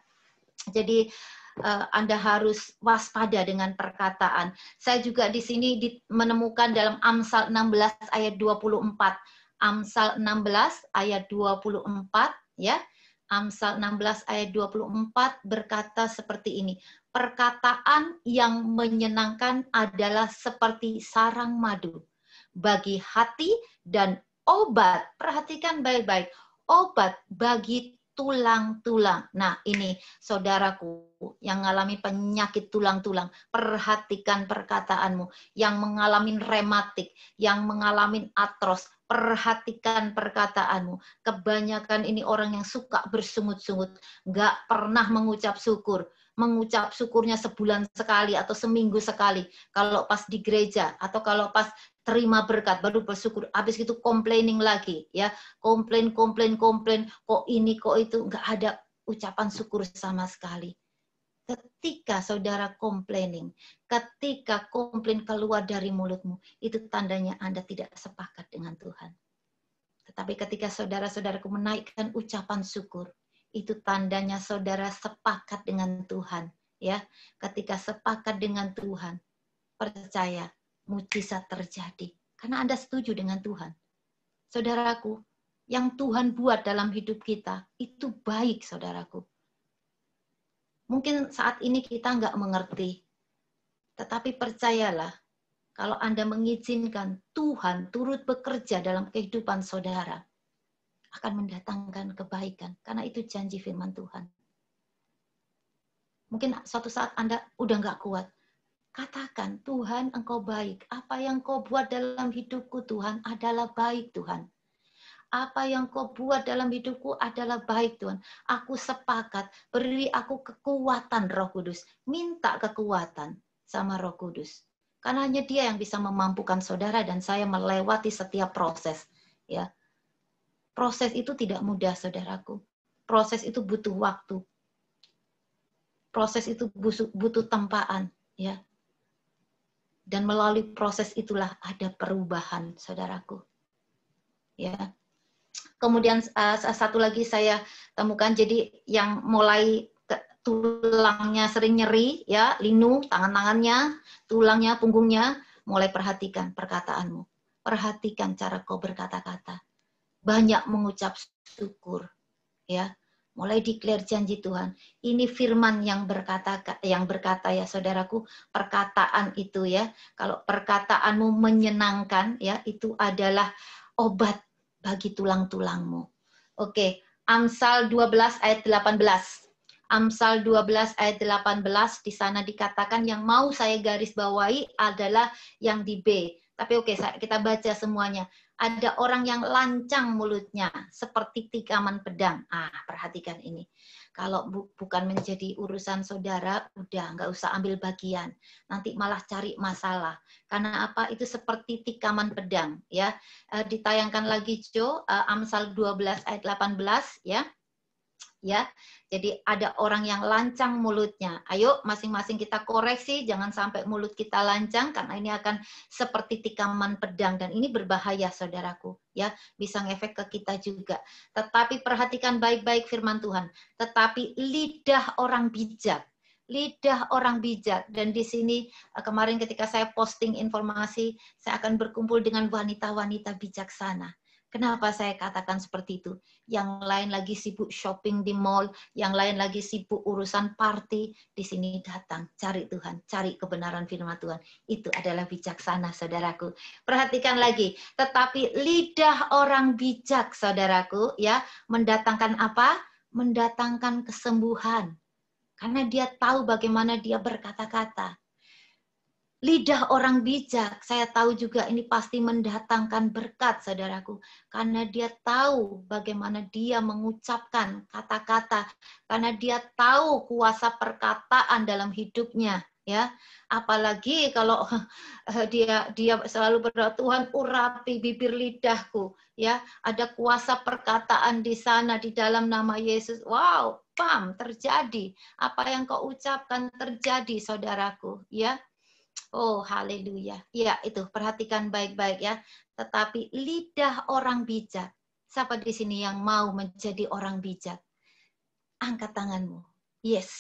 Jadi Anda harus waspada dengan perkataan. Saya juga di sini menemukan dalam Amsal 16 ayat 24. Amsal 16 ayat 24 ya. Amsal 16 ayat 24 berkata seperti ini. Perkataan yang menyenangkan adalah seperti sarang madu bagi hati dan obat. Perhatikan baik-baik. Obat bagi tulang-tulang. Nah, ini saudaraku yang mengalami penyakit tulang-tulang, perhatikan perkataanmu. Yang mengalami rematik, yang mengalami artros, perhatikan perkataanmu. Kebanyakan ini orang yang suka bersungut-sungut, nggak pernah mengucap syukur. Mengucap syukurnya sebulan sekali atau seminggu sekali. Kalau pas di gereja atau kalau pas terima berkat baru bersyukur, habis itu complaining lagi ya, komplain, kok ini kok itu, nggak ada ucapan syukur sama sekali. Ketika saudara complaining, ketika komplain keluar dari mulutmu, itu tandanya Anda tidak sepakat dengan Tuhan. Tetapi ketika saudara-saudaraku menaikkan ucapan syukur, itu tandanya saudara sepakat dengan Tuhan ya. Ketika sepakat dengan Tuhan, percaya mujizat terjadi. Karena Anda setuju dengan Tuhan. Saudaraku, yang Tuhan buat dalam hidup kita, itu baik, saudaraku. Mungkin saat ini kita nggak mengerti. Tetapi percayalah, kalau Anda mengizinkan Tuhan turut bekerja dalam kehidupan saudara, akan mendatangkan kebaikan. Karena itu janji firman Tuhan. Mungkin suatu saat Anda udah nggak kuat. Katakan, Tuhan engkau baik. Apa yang kau buat dalam hidupku Tuhan adalah baik Tuhan. Apa yang kau buat dalam hidupku adalah baik Tuhan. Aku sepakat, beri aku kekuatan Roh Kudus. Minta kekuatan sama Roh Kudus. Karena hanya Dia yang bisa memampukan saudara dan saya melewati setiap proses. Ya, proses itu tidak mudah saudaraku. Proses itu butuh waktu. Proses itu butuh tempaan. Ya. Dan melalui proses itulah ada perubahan, saudaraku. Ya. Kemudian satu lagi saya temukan, jadi yang mulai tulangnya sering nyeri, ya, linu, tangan-tangannya, tulangnya, punggungnya, mulai perhatikan perkataanmu. Perhatikan cara kau berkata-kata. Banyak mengucap syukur, ya. Mulai declare janji Tuhan. Ini firman yang berkata ya saudaraku, perkataan itu ya. Kalau perkataanmu menyenangkan ya, itu adalah obat bagi tulang-tulangmu. Oke, Amsal 12 ayat 18. Amsal 12 ayat 18 di sana dikatakan yang mau saya garis bawahi adalah yang di B. Tapi oke, kita baca semuanya. Ada orang yang lancang mulutnya seperti tikaman pedang. Perhatikan ini. Kalau bukan menjadi urusan saudara, udah nggak usah ambil bagian. Nanti malah cari masalah. Karena apa? Itu seperti tikaman pedang. Ya, ditayangkan lagi Jo, Amsal 12 ayat 18 ya. Ya, jadi ada orang yang lancang mulutnya. Ayo masing-masing kita koreksi, jangan sampai mulut kita lancang karena ini akan seperti tikaman pedang dan ini berbahaya saudaraku, ya, bisa ngefek ke kita juga. Tetapi perhatikan baik-baik firman Tuhan. Tetapi lidah orang bijak, dan di sini kemarin ketika saya posting informasi, saya akan berkumpul dengan wanita-wanita bijaksana. Kenapa saya katakan seperti itu? Yang lain lagi sibuk shopping di mall, yang lain lagi sibuk urusan party, di sini datang, cari Tuhan, cari kebenaran firman Tuhan. Itu adalah bijaksana, saudaraku. Perhatikan lagi, tetapi lidah orang bijak, saudaraku, ya, mendatangkan apa? Mendatangkan kesembuhan. Karena dia tahu bagaimana dia berkata-kata. Lidah orang bijak, saya tahu juga ini pasti mendatangkan berkat, saudaraku. Karena dia tahu bagaimana dia mengucapkan kata-kata. Karena dia tahu kuasa perkataan dalam hidupnya. Ya, apalagi kalau dia selalu berdoa, Tuhan urapi bibir lidahku. Ya, ada kuasa perkataan di sana di dalam nama Yesus. Wow, pam, terjadi. Apa yang kau ucapkan terjadi, saudaraku. Ya. Oh, haleluya. Ya, itu perhatikan baik-baik ya. Tetapi lidah orang bijak. Siapa di sini yang mau menjadi orang bijak? Angkat tanganmu. Yes,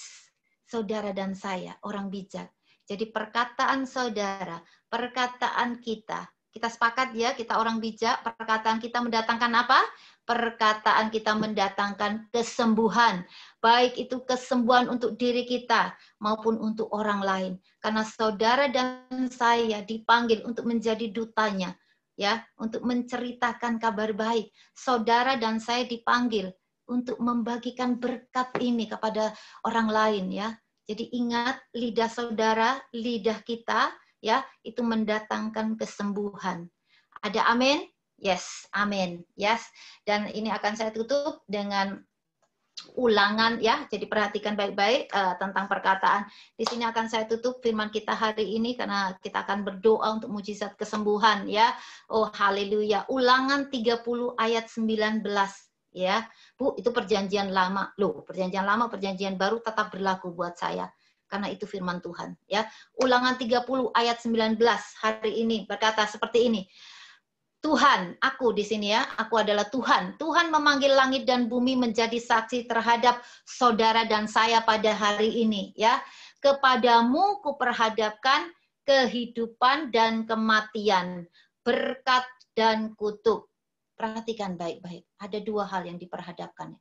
saudara dan saya orang bijak. Jadi perkataan saudara, perkataan kita sepakat ya, kita orang bijak, perkataan kita mendatangkan apa? Perkataan kita mendatangkan kesembuhan. Baik itu kesembuhan untuk diri kita maupun untuk orang lain. Karena saudara dan saya dipanggil untuk menjadi dutanya, ya, untuk menceritakan kabar baik. Saudara dan saya dipanggil untuk membagikan berkat ini kepada orang lain, ya. Jadi ingat, lidah saudara, lidah kita, ya, itu mendatangkan kesembuhan. Ada amin? Yes, amin. Yes. Dan ini akan saya tutup dengan ulangan, ya. Jadi perhatikan baik-baik tentang perkataan. Di sini akan saya tutup firman kita hari ini karena kita akan berdoa untuk mujizat kesembuhan, ya. Oh, haleluya. Ulangan 30 ayat 19. Ya, Bu, itu perjanjian lama. Loh, perjanjian lama, perjanjian baru tetap berlaku buat saya. Karena itu firman Tuhan. Ya, Ulangan 30 ayat 19 hari ini berkata seperti ini. Tuhan, aku di sini ya, aku adalah Tuhan. Tuhan memanggil langit dan bumi menjadi saksi terhadap saudara dan saya pada hari ini. Ya, kepadamu kuperhadapkan kehidupan dan kematian, berkat dan kutuk. Perhatikan baik-baik. Ada dua hal yang diperhadapkan.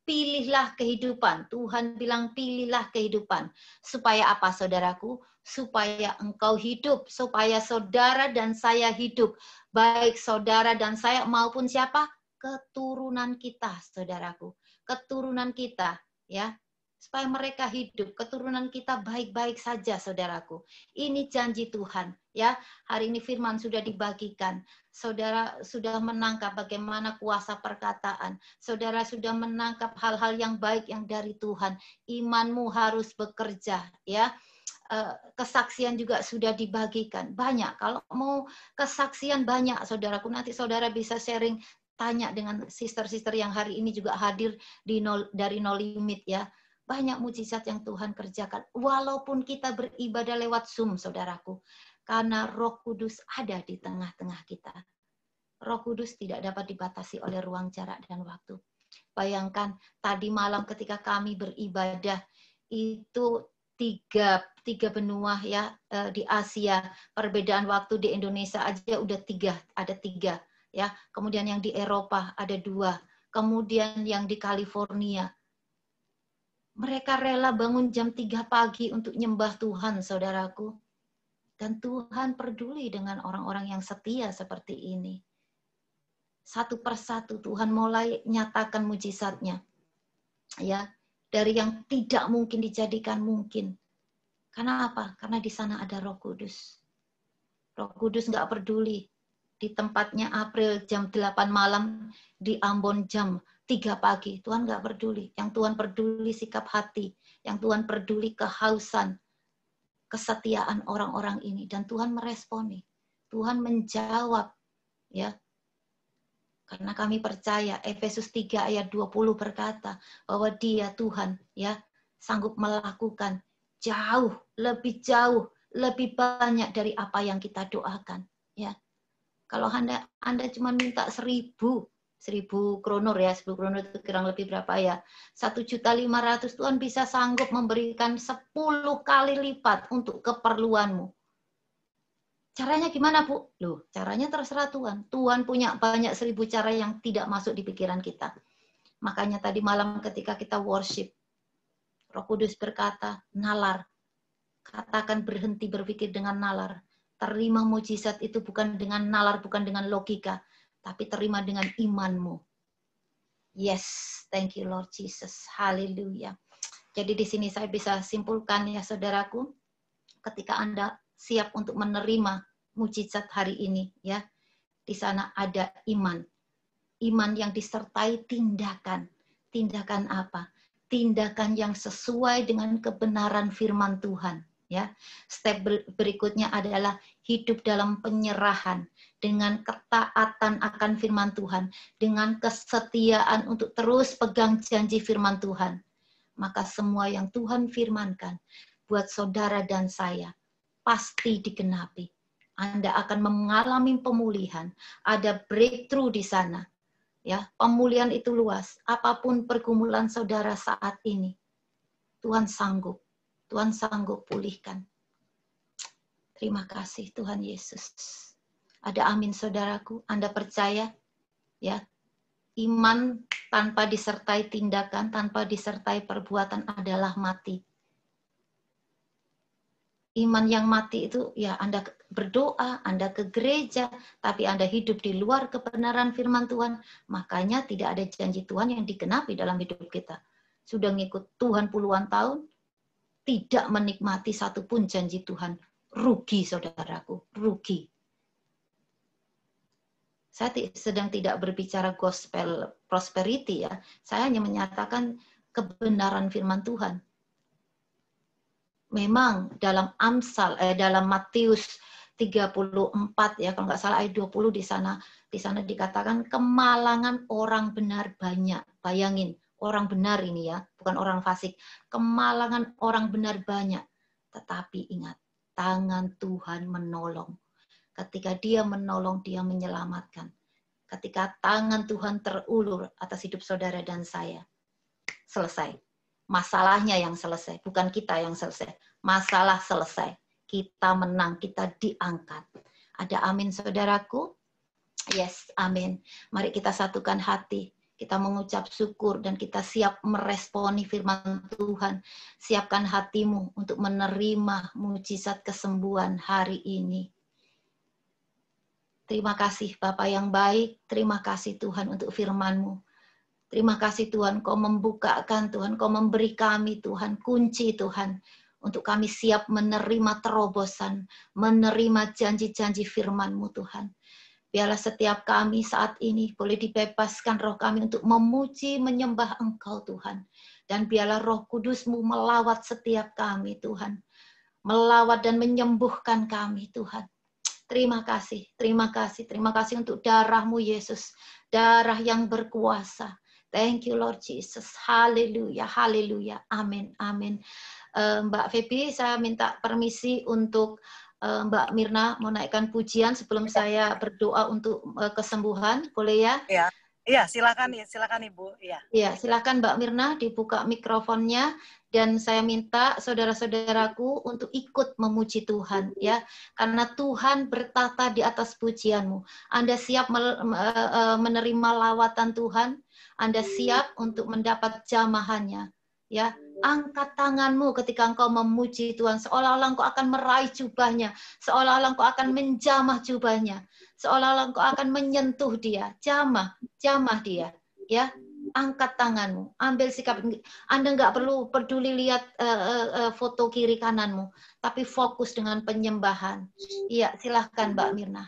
Pilihlah kehidupan. Tuhan bilang pilihlah kehidupan. Supaya apa saudaraku? Supaya engkau hidup. Supaya saudara dan saya hidup. Baik saudara dan saya maupun siapa? Keturunan kita, saudaraku. Keturunan kita, ya. Supaya mereka hidup, keturunan kita baik-baik saja, saudaraku. Ini janji Tuhan, ya. Hari ini firman sudah dibagikan. Saudara sudah menangkap bagaimana kuasa perkataan. Saudara sudah menangkap hal-hal yang baik yang dari Tuhan. Imanmu harus bekerja, ya. Kesaksian juga sudah dibagikan. Banyak. Kalau mau kesaksian banyak, saudaraku. Nanti saudara bisa sharing, tanya dengan sister-sister yang hari ini juga hadir dari No Limit, ya. Banyak mujizat yang Tuhan kerjakan. Walaupun kita beribadah lewat Zoom, saudaraku. Karena Roh Kudus ada di tengah-tengah kita. Roh Kudus tidak dapat dibatasi oleh ruang, jarak, dan waktu. Bayangkan tadi malam ketika kami beribadah, itu tiga benua, ya, di Asia. Perbedaan waktu di Indonesia aja udah ada tiga. Ya. Kemudian yang di Eropa ada 2. Kemudian yang di California. Mereka rela bangun jam 3 pagi untuk nyembah Tuhan, saudaraku. Dan Tuhan peduli dengan orang-orang yang setia seperti ini. Satu persatu Tuhan mulai nyatakan mujizatnya. Ya, dari yang tidak mungkin dijadikan mungkin. Karena apa? Karena di sana ada Roh Kudus. Roh Kudus nggak peduli. Di tempatnya April jam 8 malam, di Ambon jam 3 pagi. Tuhan nggak peduli. Yang Tuhan peduli sikap hati. Yang Tuhan peduli kehausan, kesetiaan orang-orang ini. Dan Tuhan meresponi. Tuhan menjawab. Ya. Karena kami percaya Efesus 3 ayat 20 berkata bahwa Dia Tuhan, ya, sanggup melakukan jauh, lebih banyak dari apa yang kita doakan, ya. Kalau Anda cuma minta 1000 kronor, ya, 10 kronor itu kurang lebih berapa, ya? 1.500.000, Tuhan bisa sanggup memberikan 10 kali lipat untuk keperluanmu. Caranya gimana, Bu? Loh, caranya terserah Tuhan. Tuhan punya banyak 1000 cara yang tidak masuk di pikiran kita. Makanya tadi malam ketika kita worship, Roh Kudus berkata, nalar. Katakan berhenti berpikir dengan nalar. Terima mujizat itu bukan dengan nalar, bukan dengan logika, tapi terima dengan imanmu. Yes, thank you Lord Jesus. Haleluya. Jadi di sini saya bisa simpulkan, ya saudaraku, ketika Anda siap untuk menerima mujizat hari ini, ya, di sana ada iman. Iman yang disertai tindakan. Tindakan apa? Tindakan yang sesuai dengan kebenaran firman Tuhan. Ya, step berikutnya adalah hidup dalam penyerahan dengan ketaatan akan firman Tuhan, dengan kesetiaan untuk terus pegang janji firman Tuhan. Maka semua yang Tuhan firmankan buat saudara dan saya pasti digenapi. Anda akan mengalami pemulihan, ada breakthrough di sana. Ya, pemulihan itu luas. Apapun pergumulan saudara saat ini, Tuhan sanggup. Tuhan sanggup pulihkan. Terima kasih Tuhan Yesus. Ada amin saudaraku? Anda percaya? Ya, iman tanpa disertai tindakan, tanpa disertai perbuatan adalah mati. Iman yang mati itu, ya Anda berdoa, Anda ke gereja, tapi Anda hidup di luar kebenaran firman Tuhan, makanya tidak ada janji Tuhan yang digenapi dalam hidup kita. Sudah ngikut Tuhan puluhan tahun, tidak menikmati satupun janji Tuhan. Rugi saudaraku, rugi. Saya sedang tidak berbicara gospel prosperity ya. Saya hanya menyatakan kebenaran firman Tuhan. Memang dalam dalam Matius 34 ya, kalau nggak salah ayat 20 di sana dikatakan kemalangan orang benar banyak. Bayangin, orang benar ini ya, bukan orang fasik. Kemalangan orang benar banyak. Tetapi ingat, tangan Tuhan menolong. Ketika dia menolong, dia menyelamatkan. Ketika tangan Tuhan terulur atas hidup saudara dan saya, selesai. Masalahnya yang selesai, bukan kita yang selesai. Masalah selesai. Kita menang, kita diangkat. Ada amin saudaraku? Yes, amin. Mari kita satukan hati. Kita mengucap syukur dan kita siap meresponi firman Tuhan. Siapkan hatimu untuk menerima mujizat kesembuhan hari ini. Terima kasih Bapa yang baik, terima kasih Tuhan untuk firman-Mu. Terima kasih Tuhan, Kau membukakan Tuhan, Kau memberi kami Tuhan, kunci Tuhan, untuk kami siap menerima terobosan, menerima janji-janji firman-Mu Tuhan. Biarlah setiap kami saat ini boleh dibebaskan roh kami untuk memuji, menyembah Engkau Tuhan. Dan biarlah roh kudus-Mu melawat setiap kami Tuhan. Melawat dan menyembuhkan kami Tuhan. Terima kasih, terima kasih, terima kasih untuk darah-Mu Yesus, darah yang berkuasa. Thank you Lord Jesus, haleluya, haleluya, amin, amin. Mbak Feby, saya minta permisi untuk Mbak Mirna menaikkan pujian sebelum saya berdoa untuk kesembuhan, boleh ya? Iya, silakan Ibu. Iya, silakan Mbak Mirna dibuka mikrofonnya. Dan saya minta saudara-saudaraku untuk ikut memuji Tuhan ya, karena Tuhan bertata di atas pujianmu. Anda siap menerima lawatan Tuhan, Anda siap untuk mendapat jamahannya ya. Angkat tanganmu ketika engkau memuji Tuhan, seolah-olah engkau akan meraih jubahnya, seolah-olah engkau akan menjamah jubahnya, seolah-olah engkau akan menyentuh dia, jamah dia ya. Angkat tanganmu, ambil sikap. Anda nggak perlu peduli lihat foto kiri kananmu, tapi fokus dengan penyembahan. Iya, silahkan Mbak Mirna.